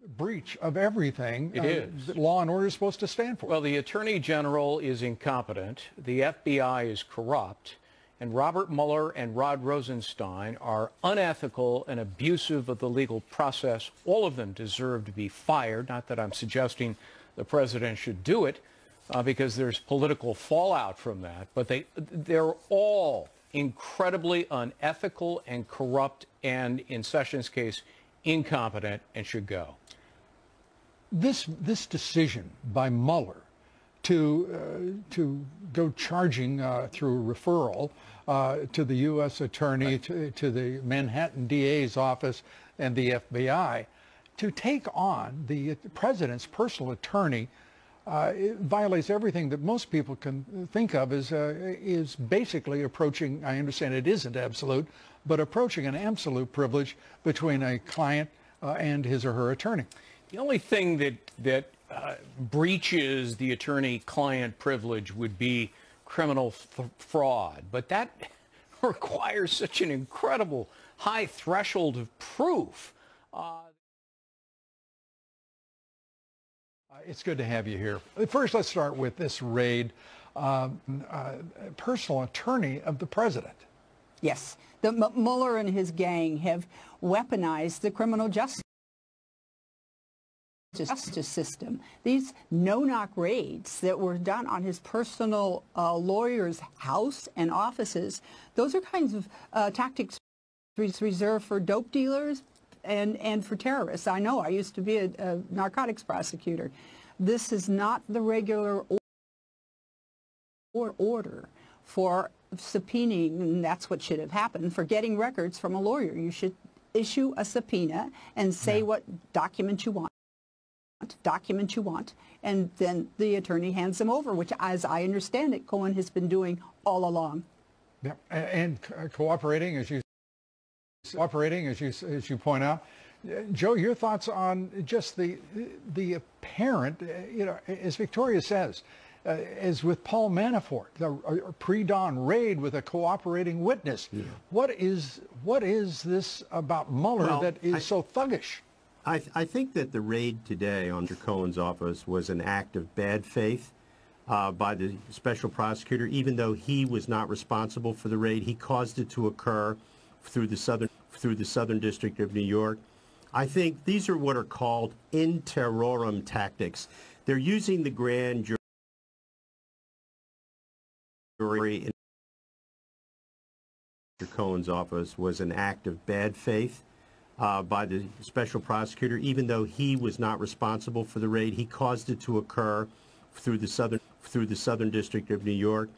breach of everything It is. that law and order is supposed to stand for. Well, the Attorney General is incompetent, the FBI is corrupt, and Robert Mueller and Rod Rosenstein are unethical and abusive of the legal process. All of them deserve to be fired. Not that I'm suggesting the president should do it, because there's political fallout from that, but they're all incredibly unethical and corrupt and, in Sessions' case, incompetent and should go. This decision by Mueller to go charging through referral to the U.S. Attorney, right, to the Manhattan DA's office and the FBI, to take on the president's personal attorney, it violates everything that most people can think of as is basically approaching, I understand it isn't absolute, but approaching an absolute privilege between a client and his or her attorney. The only thing that breaches the attorney-client privilege would be criminal fraud, but that requires such an incredible high threshold of proof. It's good to have you here. First, let's start with this raid. Personal attorney of the president. Yes. Mueller and his gang have weaponized the criminal justice system. These no-knock raids that were done on his personal lawyer's house and offices, those are kinds of tactics reserved for dope dealers and for terrorists. I know. I used to be a narcotics prosecutor. This is not the regular order for subpoenaing, and that's what should have happened, for getting records from a lawyer. You should issue a subpoena and say what document you want, and then the attorney hands them over, which, as I understand it, Cohen has been doing all along. Yeah, and cooperating, as you point out. Joe, your thoughts on just the apparent, as Victoria says, as with Paul Manafort, a pre-dawn raid with a cooperating witness. Yeah. What is this about Mueller that is so thuggish? I think that the raid today on Mr. Cohen's office was an act of bad faith by the special prosecutor. Even though he was not responsible for the raid, he caused it to occur through the Southern District of New York. I think these are what are called in terrorem tactics. They're using the grand jury in Mr. Cohen's office was an act of bad faith by the special prosecutor. Even though he was not responsible for the raid, he caused it to occur through the Southern District of New York.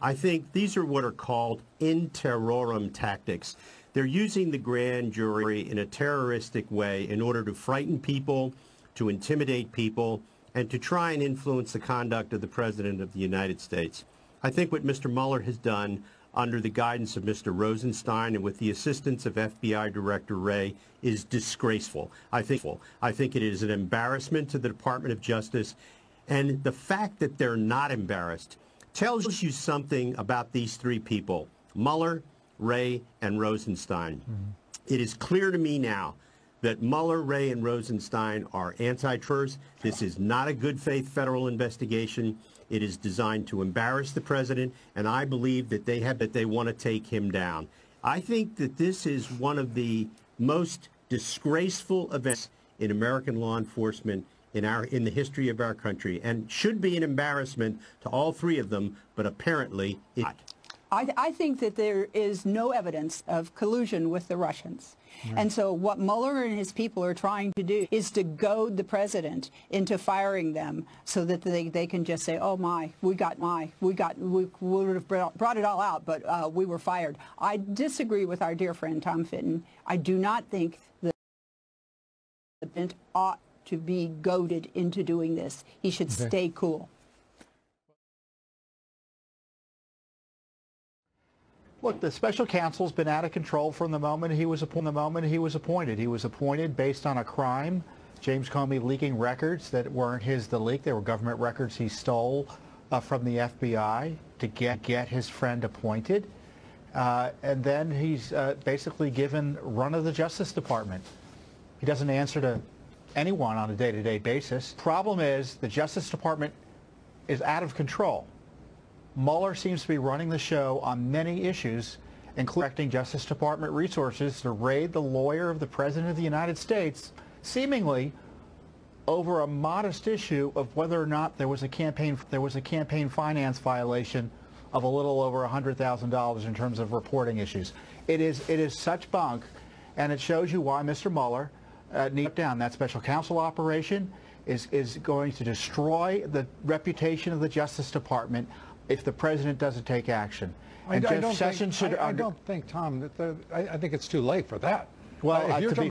I think these are what are called in terrorem tactics. They're using the grand jury in a terroristic way in order to frighten people, to intimidate people, and to try and influence the conduct of the President of the United States. I think what Mr. Mueller has done under the guidance of Mr. Rosenstein and with the assistance of FBI Director Wray is disgraceful. I think it is an embarrassment to the Department of Justice, and the fact that they're not embarrassed tells you something about these three people, Mueller, Wray, and Rosenstein. It is clear to me now that Mueller, Wray, and Rosenstein are anti-terrorists. This is not a good faith federal investigation. It is designed to embarrass the president, and I believe that they want to take him down. I think that this is one of the most disgraceful events in American law enforcement in the history of our country, and should be an embarrassment to all three of them, but apparently it's not. I think that there is no evidence of collusion with the Russians. Right. And so what Mueller and his people are trying to do is to goad the president into firing them so that they can just say, oh my, we would have brought it all out, but we were fired. I disagree with our dear friend Tom Fitton. I do not think that the president ought to be goaded into doing this. He should stay cool. Look, the special counsel's been out of control from the moment he was appointed. He was appointed based on a crime, James Comey leaking records that weren't his to leak. They were government records he stole from the FBI to get his friend appointed. And then he's basically given run of the Justice Department. He doesn't answer to anyone on a day-to-day basis. Problem is the Justice Department is out of control. Mueller seems to be running the show on many issues, including Justice Department resources to raid the lawyer of the President of the United States, seemingly over a modest issue of whether or not there was a campaign finance violation of a little over $100,000 in terms of reporting issues. It is such bunk, and it shows you why Mr. Mueller needs to down. That special counsel operation is going to destroy the reputation of the Justice Department if the president doesn't take action. And I don't think, Tom, that I think it's too late for that. Well, if you're